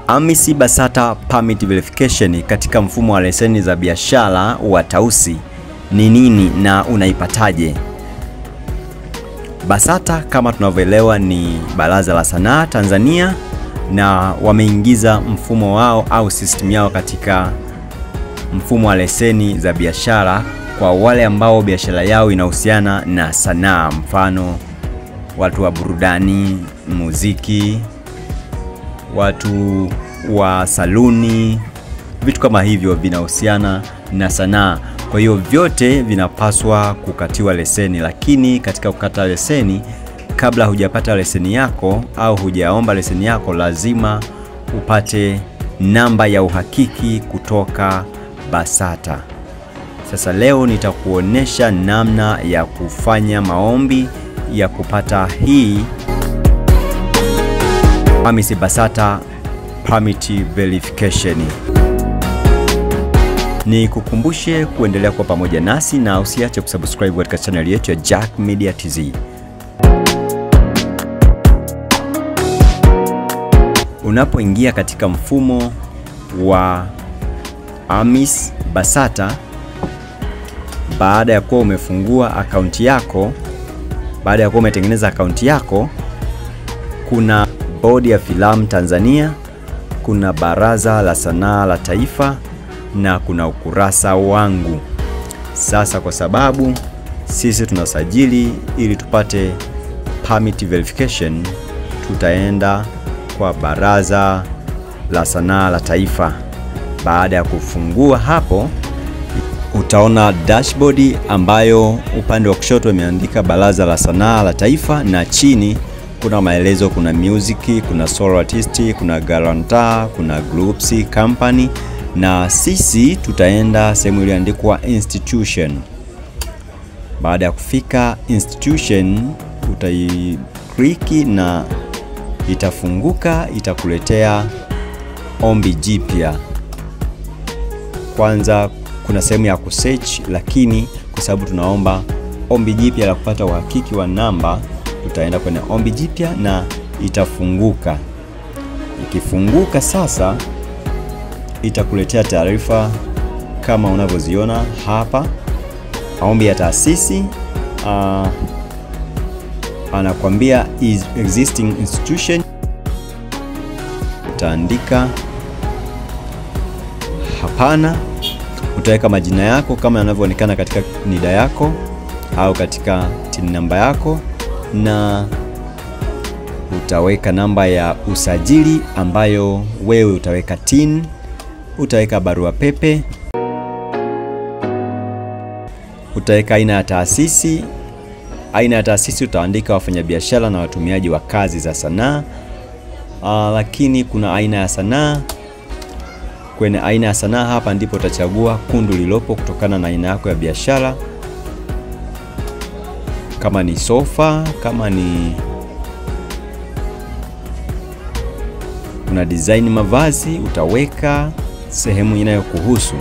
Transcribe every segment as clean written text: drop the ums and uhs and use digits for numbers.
AMIS BASATA Permit Verification katika mfumo wa leseni za biashara wa Tausi ni nini na unaipataje? BASATA kama tunavyoelewa ni Baraza la Sanaa Tanzania, na wameingiza mfumo wao au system yao katika mfumo wa leseni za biashara kwa wale ambao biashara yao inahusiana na sanaa, mfano watu wa burudani, muziki, watu wa saluni, vitu kama hivyo vinahusiana na sanaa. Kwa hiyo vyote vinapaswa kukatiwa leseni, lakini katika kukata leseni, kabla hujapata leseni yako au hujaomba leseni yako, lazima upate namba ya uhakiki kutoka BASATA. Sasa leo nitakuonesha namna ya kufanya maombi ya kupata hii AMIS BASATA Permit Verification. Ni kukumbushe kuendelea kwa pamoja nasi na usiache kusubscribe katika channel yetu ya Jack Media TZ. Unapoingia katika mfumo wa AMIS BASATA, baada ya kuwa umefungua akaunti yako, baada ya kuwa umetengeneza akaunti yako, kuna Bodi ya Filamu Tanzania, kuna Baraza la Sanaa la Taifa, na kuna ukurasa wangu. Sasa kwa sababu sisi tunasajili ili tupate permit verification, tutaenda kwa Baraza la Sanaa la Taifa. Baada ya kufungua hapo, utaona dashboard ambayo upande wa kushoto imeandika Baraza la Sanaa la Taifa, na chini kuna maelezo, kuna music, kuna solo artist, kuna guarantor, kuna groups, company, na sisi tutaenda sehemu iliyoandikwa institution. Baada ya kufika institution, utaiklik na itafunguka, itakuletea ombi jipya. Kwanza kuna sehemu ya kusearch, lakini kwa sababu tunaomba ombi jipya la kupata uhakiki wa namba, tutaenda kwenye ombi jipya na itafunguka. Ikifunguka sasa, itakuletea taarifa kama unavyoziona hapa. Ombi ya taasisi, anakuambia is existing institution. Utaandika hapana, utaweka majina yako kama yanavyoonekana katika NIDA yako au katika TIN namba yako, na utaweka namba ya usajili ambayo wewe utaweka TIN, utaweka barua pepe, utaweka aina ya taasisi. Aina ya taasisi utaandika wafanyabiashara na watumiaji wa kazi za sanaa, lakini kuna aina ya sanaa. Kwenye aina ya sanaa hapa ndipo utachagua kundi lilopo kutokana na aina yako ya biashara. Kama ni sofa, kama ni una design mavazi, utaweka sehemu inayokuhusu.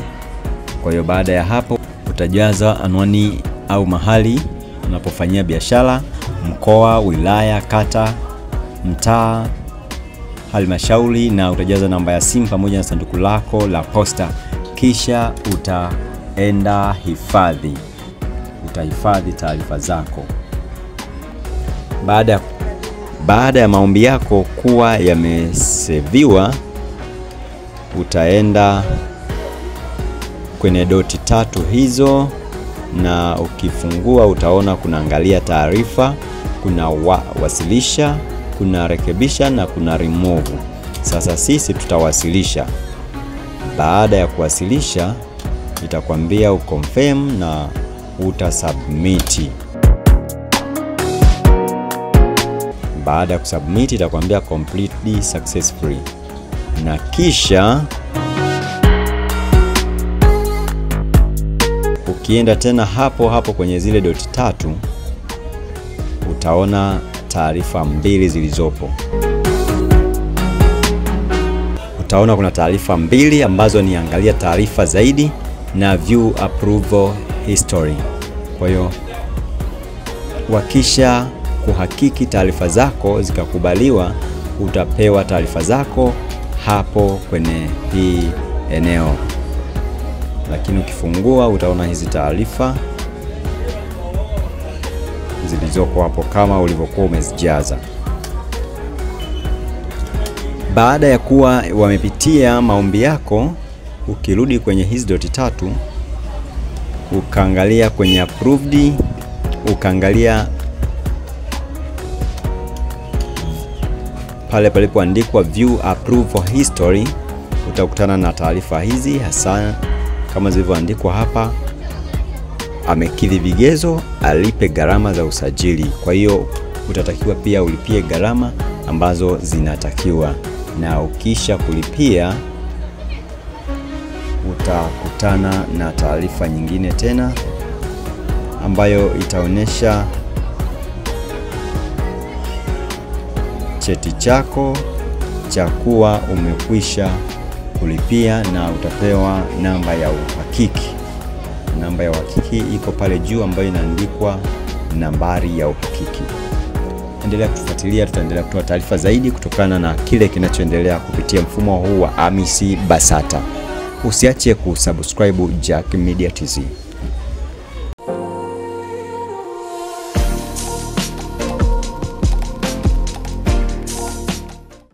Kwa hiyo baada ya hapo utajaza anwani au mahali unapofanyia biashara, mkoa, wilaya, kata, mtaa, halmashauri, na utajaza namba ya simu pamoja na sanduku lako la posta. Kisha utaenda hifadhi, utahifadhi taarifa zako. Baada ya maombi yako kuwa yameseviwa, utaenda kwenye doti tatu hizo, na ukifungua utaona kuna angalia taarifa, kuna wasilisha, kuna rekebisha na kuna remove. Sasa sisi tutawasilisha. Baada ya kuwasilisha, itakwambia uconfirm na utasubmit. Baada ya kusubmit, itakwambia completely successful, na kisha ukienda tena hapo hapo kwenye zile doti tatu, utaona taarifa mbili zilizopo. Utaona kuna taarifa mbili ambazo ni angalia taarifa zaidi na view approval history. Kwa hiyo wakisha kuhakiki taarifa zako zikakubaliwa, utapewa taarifa zako hapo kwenye hii eneo, lakini ukifungua utaona hizi taarifa zilizoko hapo kama ulivyokuwa umezijaza. Baada ya kuwa wamepitia maombi yako, ukirudi kwenye hizi doti tatu, ukaangalia kwenye approved, ukaangalia pale palipoandikwa view approval history, utakutana na taarifa hizi hasa kama zilivyoandikwa hapa. Amekidhi vigezo, alipe gharama za usajili. Kwa hiyo utatakiwa pia ulipie gharama ambazo zinatakiwa, na ukisha kulipia utakutana na taarifa nyingine tena ambayo itaonyesha cheti chako cha kuwa umekwisha kulipia, na utapewa namba ya uhakiki. Namba ya uhakiki iko pale juu ambayo inaandikwa nambari ya uhakiki. Endelea kufuatilia, tutaendelea kutoa taarifa zaidi kutokana na kile kinachoendelea kupitia mfumo huu wa AMIS BASATA. Usiache kusubscribe Jack Media TZ.